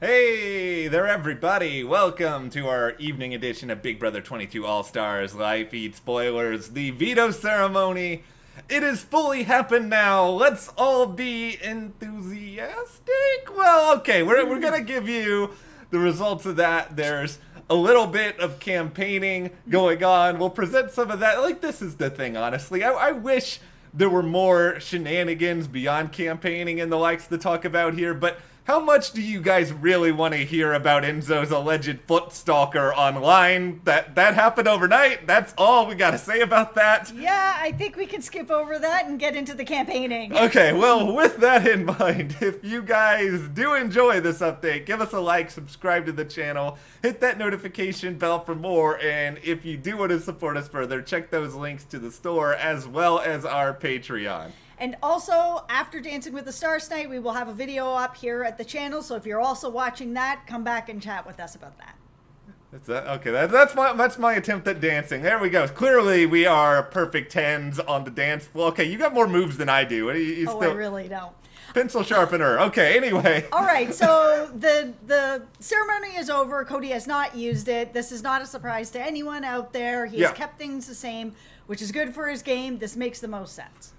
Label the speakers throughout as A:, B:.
A: Hey there, everybody! Welcome to our evening edition of Big Brother 22 All-Stars Live Feed Spoilers, the Veto Ceremony. It has fully happened now. Let's all be enthusiastic? Well, okay, we're gonna give you the results of that. There's a little bit of campaigning going on. We'll present some of that. Like, this is the thing, honestly. I wish there were more shenanigans beyond campaigning and the likes to talk about here, but how much do you guys really want to hear about Enzo's alleged foot stalker online? That happened overnight. That's all we gotta say about that.
B: Yeah, I think we can skip over that and get into the campaigning.
A: Okay, well, with that in mind, if you guys do enjoy this update, give us a like, subscribe to the channel, hit that notification bell for more, and if you do want to support us further, check those links to the store as well as our Patreon.
B: And also, after Dancing with the Stars night, we will have a video up here at the channel, so if you're also watching that, come back and chat with us about that.
A: Okay, that's my attempt at dancing. There we go. Clearly, we are perfect tens on the dance floor. Okay, you got more moves than I do. You
B: I really don't.
A: Pencil sharpener. Okay, anyway.
B: All right, so the ceremony is over. Cody has not used it. This is not a surprise to anyone out there. He has kept things the same, which is good for his game. This makes the most sense.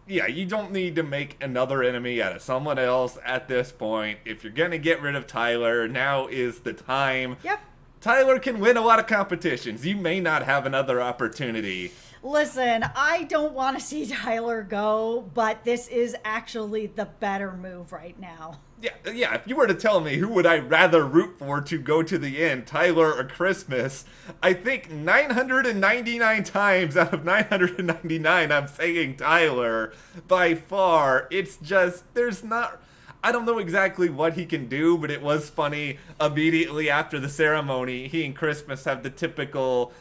A: You don't need to make another enemy out of someone else at this point. If you're gonna get rid of Tyler, now is the time.
B: Yep.
A: Tyler can win a lot of competitions. You may not have another opportunity.
B: Listen, I don't want to see Tyler go, but this is actually the better move right now.
A: Yeah, if you were to tell me who would I rather root for to go to the end, Tyler or Christmas, I think 999 times out of 999 I'm saying Tyler. By far, it's just, I don't know exactly what he can do, but it was funny. Immediately after the ceremony, he and Christmas have the typical,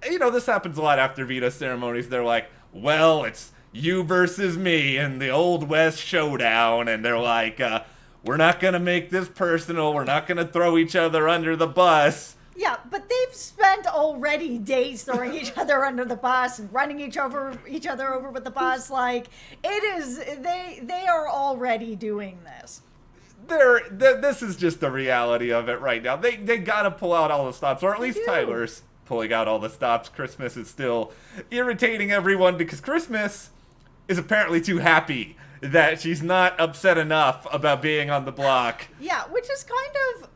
A: this happens a lot after Veto ceremonies. They're like, well, it's you versus me in the Old West showdown, and they're like, we're not going to make this personal. We're not going to throw each other under the bus.
B: Yeah, but they've spent already days throwing each other under the bus and running each other over with the bus. Like, they are already doing this.
A: This is just the reality of it right now. They got to pull out all the stops, or at least Tyler's pulling out all the stops. Christmas is still irritating everyone because Christmas is apparently too happy that she's not upset enough about being on the block.
B: Yeah, which is kind of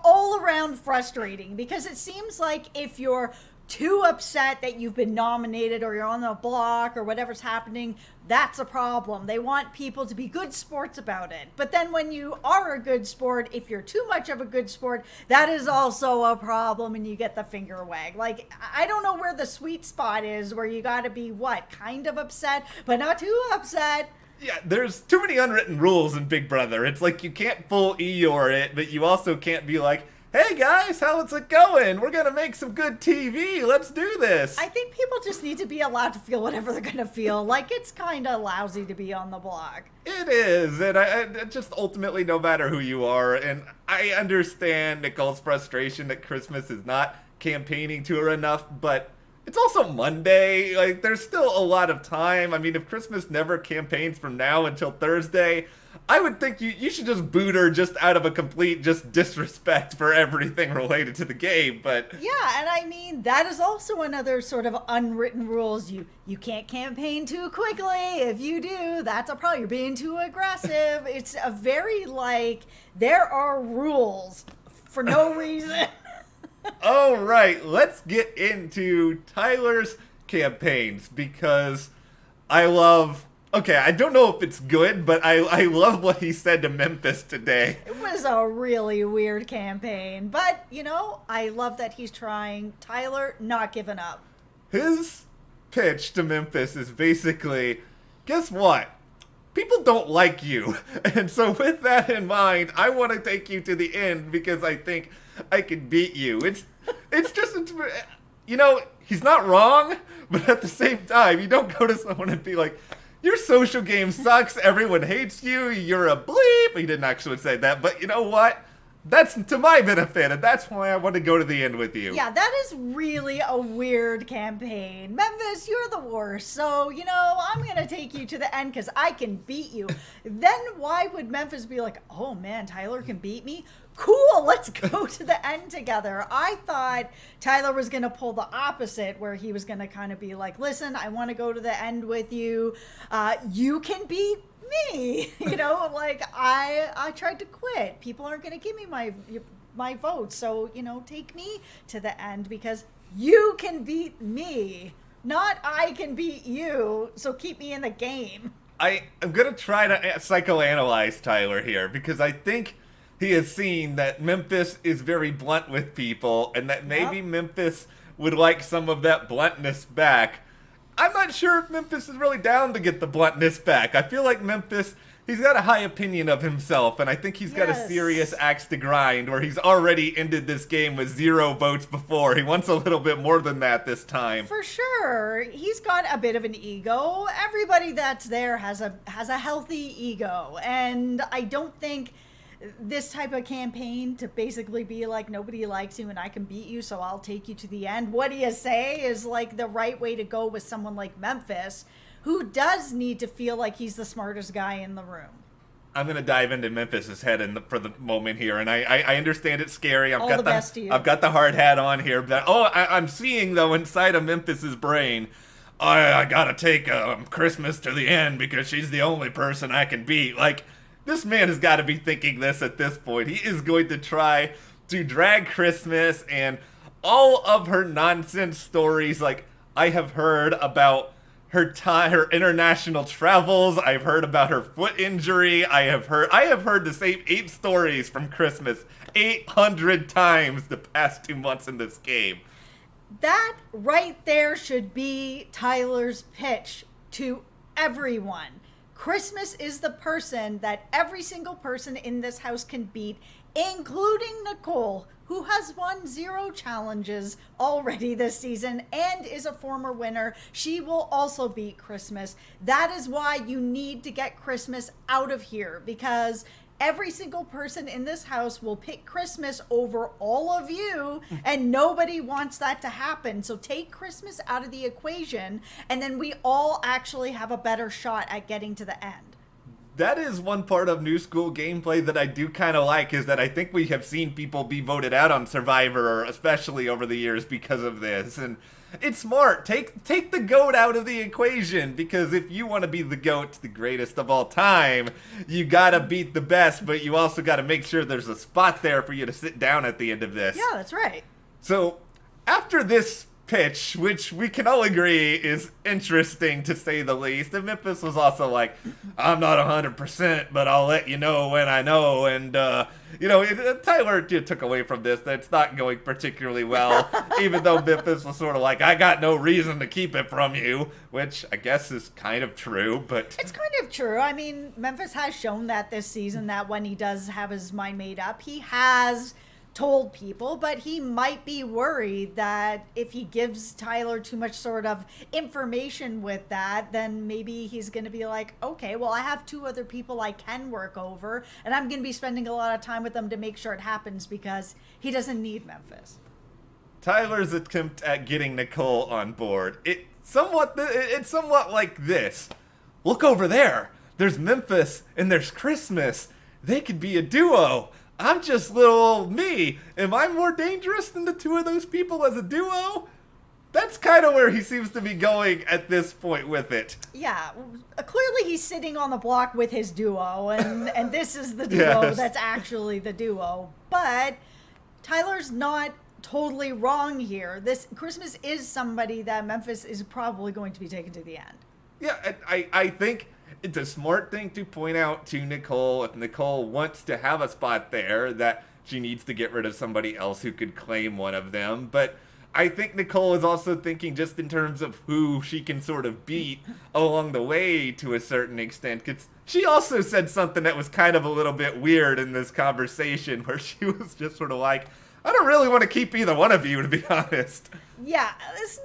B: all around frustrating because it seems like if you're too upset that you've been nominated or you're on the block or whatever's happening, that's a problem. They want people to be good sports about it. But then when you are a good sport, if you're too much of a good sport, that is also a problem and you get the finger wag. Like, I don't know where the sweet spot is where you gotta be, kind of upset, but not too upset.
A: Yeah, there's too many unwritten rules in Big Brother. It's like you can't full Eeyore it, but you also can't be like, hey guys, how's it going? We're gonna make some good TV. Let's do this.
B: I think people just need to be allowed to feel whatever they're gonna feel. Like, it's kind of lousy to be on the block.
A: It is, and I just ultimately, no matter who you are, and I understand Nicole's frustration that Christmas is not campaigning to her enough, but it's also Monday. Like, there's still a lot of time. I mean, if Christmas never campaigns from now until Thursday, I would think you should just boot her just out of a complete disrespect for everything related to the game, but...
B: Yeah, and I mean, that is also another sort of unwritten rules. You can't campaign too quickly. If you do, that's a problem. You're being too aggressive. It's a very, there are rules for no reason.
A: All right, let's get into Tyler's campaigns because I love... Okay, I don't know if it's good, but I love what he said to Memphis today.
B: It was a really weird campaign, but, I love that he's trying. Tyler, not giving up.
A: His pitch to Memphis is basically, guess what? People don't like you. And so with that in mind, I want to take you to the end because I think I can beat you. It's just, he's not wrong, but at the same time, you don't go to someone and be like, your social game sucks, everyone hates you, you're a bleep. He didn't actually say that, but you know what? That's to my benefit, and that's why I want to go to the end with you.
B: Yeah, that is really a weird campaign. Memphis, you're the worst. So, I'm going to take you to the end because I can beat you. Then why would Memphis be like, oh man, Tyler can beat me? Cool, let's go to the end together. I thought Tyler was going to pull the opposite, where he was going to kind of be like, listen, I want to go to the end with you. You can beat me. I tried to quit. People aren't going to give me my vote. So, take me to the end because you can beat me. Not I can beat you. So keep me in the game.
A: I'm going to try to psychoanalyze Tyler here because I think he has seen that Memphis is very blunt with people and that maybe Memphis would like some of that bluntness back. I'm not sure if Memphis is really down to get the bluntness back. I feel like Memphis, he's got a high opinion of himself, and I think he's got a serious axe to grind where he's already ended this game with 0 votes before. He wants a little bit more than that this time.
B: For sure. He's got a bit of an ego. Everybody that's there has a healthy ego, and I don't think this type of campaign to basically be like, nobody likes you and I can beat you, so I'll take you to the end. What do you say is like the right way to go with someone like Memphis, who does need to feel like he's the smartest guy in the room.
A: I'm going to dive into Memphis's head for the moment here, and I understand it's scary.
B: All the best to you.
A: I've got the hard hat on here, but I'm seeing, though, inside of Memphis's brain, I got to take Christmas to the end because she's the only person I can beat. Like, this man has got to be thinking this at this point. He is going to try to drag Christmas and all of her nonsense stories. Like, I have heard about her international travels. I've heard about her foot injury. I have heard the same 8 stories from Christmas 800 times the past 2 months in this game.
B: That right there should be Tyler's pitch to everyone. Christmas is the person that every single person in this house can beat, including Nicole, who has won 0 challenges already this season and is a former winner. She will also beat Christmas. That is why you need to get Christmas out of here, because every single person in this house will pick Christmas over all of you, and nobody wants that to happen. So take Christmas out of the equation, and then we all actually have a better shot at getting to the end.
A: That is one part of new school gameplay that I do kind of like, is that I think we have seen people be voted out on Survivor, especially over the years, because of this. And it's smart. Take the GOAT out of the equation, because if you want to be the GOAT, the greatest of all time, you gotta beat the best, but you also gotta make sure there's a spot there for you to sit down at the end of this.
B: Yeah, that's right.
A: So, after this pitch, which we can all agree is interesting to say the least, and Memphis was also like, I'm not 100%, but I'll let you know when I know, and Tyler took away from this that it's not going particularly well, even though Memphis was sort of like, I got no reason to keep it from you, which I guess is kind of true, but...
B: It's kind of true. I mean, Memphis has shown that this season, that when he does have his mind made up, he has told people, but he might be worried that if he gives Tyler too much sort of information with that, then maybe he's going to be like, okay, well, I have 2 other people I can work over, and I'm going to be spending a lot of time with them to make sure it happens, because he doesn't need Memphis.
A: Tyler's attempt at getting Nicole on board, it's somewhat like this. Look over there. There's Memphis and there's Christmas. They could be a duo. I'm just little old me. Am I more dangerous than the 2 of those people as a duo? That's kind of where he seems to be going at this point with it.
B: Yeah, clearly he's sitting on the block with his duo, and this is the duo that's actually the duo. But Tyler's not totally wrong here. This Christmas is somebody that Memphis is probably going to be taken to the end.
A: Yeah, I think it's a smart thing to point out to Nicole, if Nicole wants to have a spot there, that she needs to get rid of somebody else who could claim one of them. But I think Nicole is also thinking just in terms of who she can sort of beat along the way to a certain extent. 'Cause she also said something that was kind of a little bit weird in this conversation, where she was just sort of like, I don't really want to keep either one of you, to be honest.
B: Yeah, it's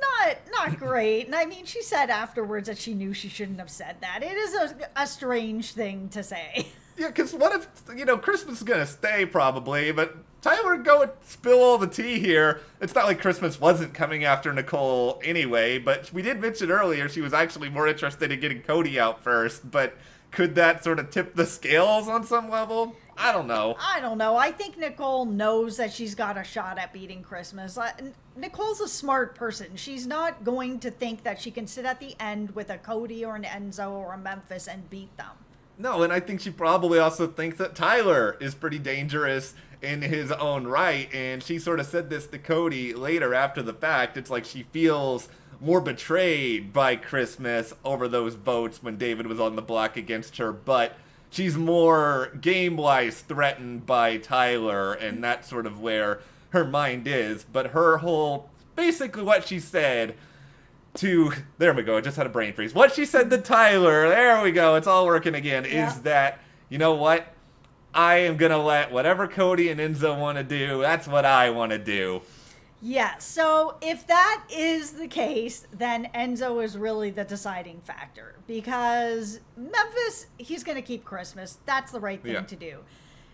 B: not great. And I mean, she said afterwards that she knew she shouldn't have said that. It is a strange thing to say.
A: Yeah, because what if, Christmas is going to stay probably, but Tyler go and spill all the tea here. It's not like Christmas wasn't coming after Nicole anyway, but we did mention earlier she was actually more interested in getting Cody out first, but could that sort of tip the scales on some level? I don't know.
B: I think Nicole knows that she's got a shot at beating Christmas. Nicole's a smart person. She's not going to think that she can sit at the end with a Cody or an Enzo or a Memphis and beat them.
A: No, and I think she probably also thinks that Tyler is pretty dangerous in his own right, and she sort of said this to Cody later after the fact. It's like she feels more betrayed by Christmas over those votes when David was on the block against her, but she's more game-wise threatened by Tyler, and that's sort of where her mind is. But her whole, basically what she said there we go, I just had a brain freeze. What she said to Tyler, there we go, it's all working again, is that, you know what? I am going to let whatever Cody and Enzo want to do, that's what I want to do.
B: Yeah, so if that is the case, then Enzo is really the deciding factor. Because Memphis, he's going to keep Christmas. That's the right thing to do.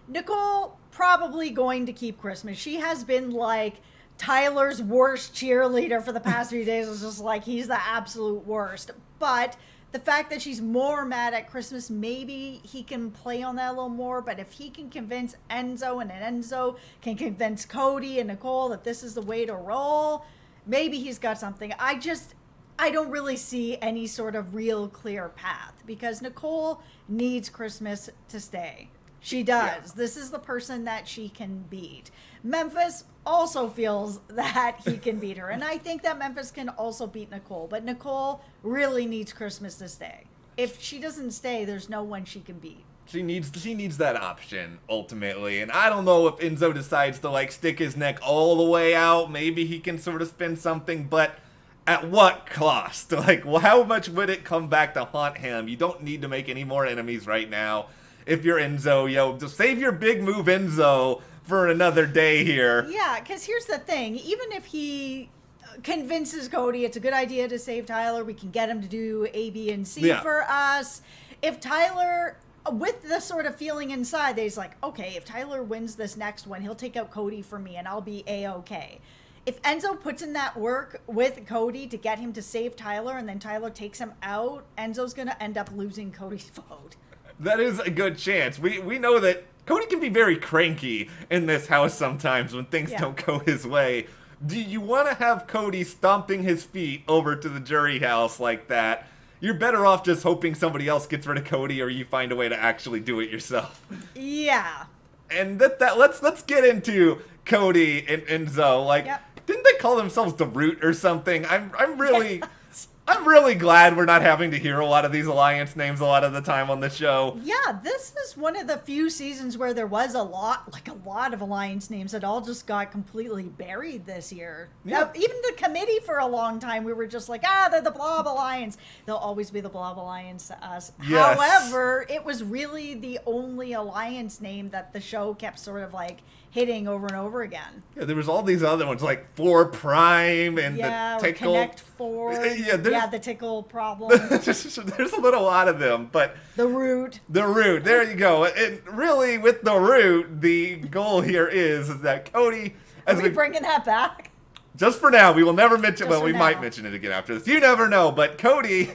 B: Nicole, probably going to keep Christmas. She has been like Tyler's worst cheerleader for the past few days. Is just like, he's the absolute worst. But the fact that she's more mad at Christmas, maybe he can play on that a little more. But if he can convince Enzo, and Enzo can convince Cody and Nicole that this is the way to roll, maybe he's got something. I don't really see any sort of real clear path, because Nicole needs Christmas to stay. She does. Yeah. This is the person that she can beat. Memphis also feels that he can beat her. And I think that Memphis can also beat Nicole. But Nicole really needs Christmas to stay. If she doesn't stay, there's no one she can beat.
A: She needs that option, ultimately. And I don't know if Enzo decides to, stick his neck all the way out. Maybe he can sort of spin something, but at what cost? How much would it come back to haunt him? You don't need to make any more enemies right now. If you're Enzo, just save your big move, Enzo, for another day here.
B: Yeah, because here's the thing. Even if he convinces Cody it's a good idea to save Tyler, we can get him to do A, B, and C for us. If Tyler, with the sort of feeling inside that he's like, okay, if Tyler wins this next one, he'll take out Cody for me and I'll be A-okay. If Enzo puts in that work with Cody to get him to save Tyler and then Tyler takes him out, Enzo's going to end up losing Cody's vote.
A: That is a good chance. We know that Cody can be very cranky in this house sometimes when things don't go his way. Do you want to have Cody stomping his feet over to the jury house like that? You're better off just hoping somebody else gets rid of Cody, or you find a way to actually do it yourself.
B: Yeah.
A: And let's get into Cody and Enzo. Didn't they call themselves the Root or something? I'm really glad we're not having to hear a lot of these alliance names a lot of the time on the show.
B: Yeah, this is one of the few seasons where there was a lot of alliance names that all just got completely buried this year.
A: Yeah.
B: Even the committee for a long time, we were just like, they're the Blob Alliance. They'll always be the Blob Alliance to us.
A: Yes.
B: However, it was really the only alliance name that the show kept sort of hitting over and over again.
A: Yeah, there was all these other ones like 4 Prime and the Tickle.
B: Connect 4. The Tickle problem.
A: There's a lot of them, but
B: The Root.
A: There you go. And really, with the Root, the goal here is that Cody.
B: Are we bringing that back?
A: Just for now, we will never mention. Well, we might mention it again after this. You never know. But Cody,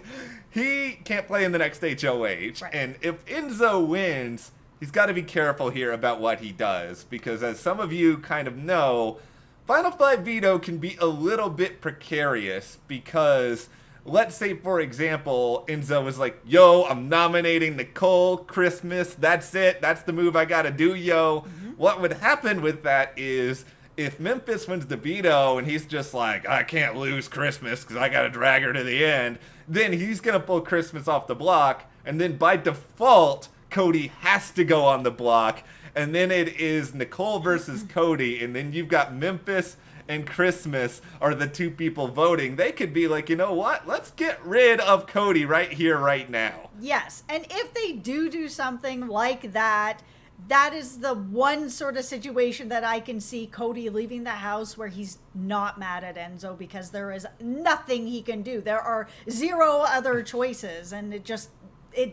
A: he can't play in the next HOH, right. And if Enzo wins, he's got to be careful here about what he does, because as some of you kind of know, Final Five Veto can be a little bit precarious, because let's say, for example, Enzo is like, yo, I'm nominating Nicole, Christmas, that's it, that's the move I gotta do, yo. Mm-hmm. What would happen with that is, if Memphis wins the veto and he's just like, I can't lose Christmas because I gotta drag her to the end, then he's gonna pull Christmas off the block, and then by default, Cody has to go on the block, and then it is Nicole versus Cody, and then you've got Memphis and Christmas are the 2 people voting. They could be like, you know what? Let's get rid of Cody right here, right now.
B: Yes, and if they do something like that, that is the one sort of situation that I can see Cody leaving the house where he's not mad at Enzo, because there is nothing he can do. There are 0 other choices, and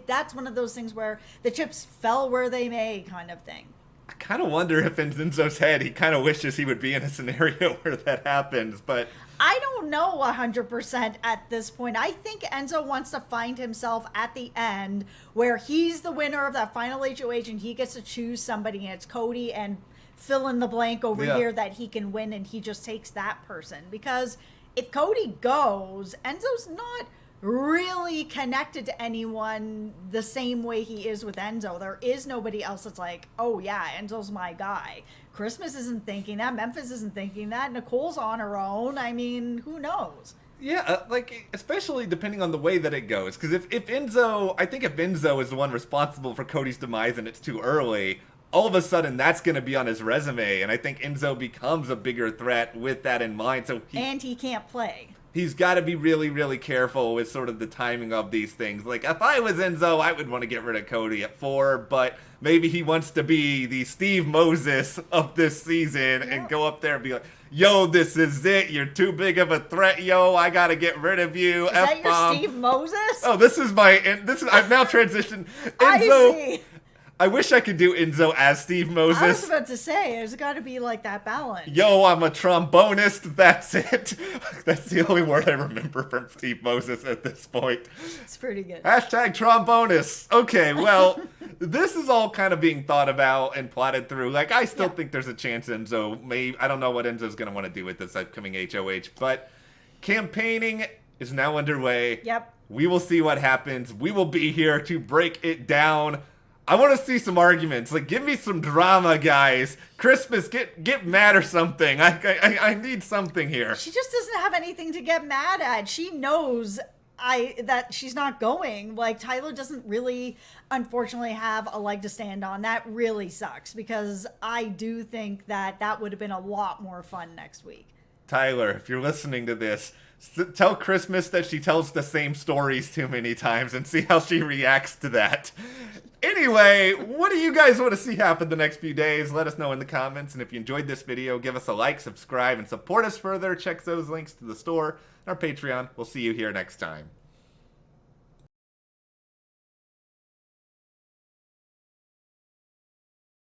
B: that's one of those things where the chips fell where they may kind of thing.
A: I kind of wonder if in Enzo's head he kind of wishes he would be in a scenario where that happens, but
B: I don't know 100% at this point. I think Enzo wants to find himself at the end where he's the winner of that final HOH and he gets to choose somebody, and it's Cody and fill in the blank over here that he can win, and he just takes that person. Because if Cody goes, Enzo's not really connected to anyone the same way he is with Enzo. There is nobody else that's like, oh yeah, Enzo's my guy. Christmas isn't thinking that. Memphis isn't thinking that. Nicole's on her own. I mean, who knows?
A: yeah, like, especially depending on the way that it goes. Because if Enzo, I think if Enzo is the one responsible for Cody's demise and it's too early, all of a sudden that's going to be on his resume. And I think Enzo becomes a bigger threat with that in mind. So
B: and he can't play.
A: He's got to be really, really careful with sort of the timing of these things. Like, if I was Enzo, I would want to get rid of Cody at 4, but maybe he wants to be the Steve Moses of this season and go up there and be like, yo, this is it. You're too big of a threat, yo. I got to get rid of you.
B: Is that your Steve Moses?
A: Oh, I've now transitioned. Enzo.
B: I see.
A: I wish I could do Enzo as Steve Moses.
B: I was about to say, there's got to be like that balance.
A: Yo, I'm a trombonist. That's it. That's the only word I remember from Steve Moses at this point.
B: It's pretty good.
A: Hashtag trombonist. Okay, well, this is all kind of being thought about and plotted through. Like, I still think there's a chance Enzo may. I don't know what Enzo's going to want to do with this upcoming HOH, but campaigning is now underway.
B: Yep.
A: We will see what happens. We will be here to break it down. I want to see some arguments. Like, give me some drama, guys. Christmas, get mad or something. I need something here.
B: She just doesn't have anything to get mad at. She knows that she's not going. Like, Tyler doesn't really, unfortunately, have a leg to stand on. That really sucks, because I do think that would have been a lot more fun next week.
A: Tyler, if you're listening to this, tell Christmas that she tells the same stories too many times and see how she reacts to that. Anyway, what do you guys want to see happen the next few days? Let us know in the comments. And if you enjoyed this video, give us a like, subscribe, and support us further. Check those links to the store and our Patreon. We'll see you here next time.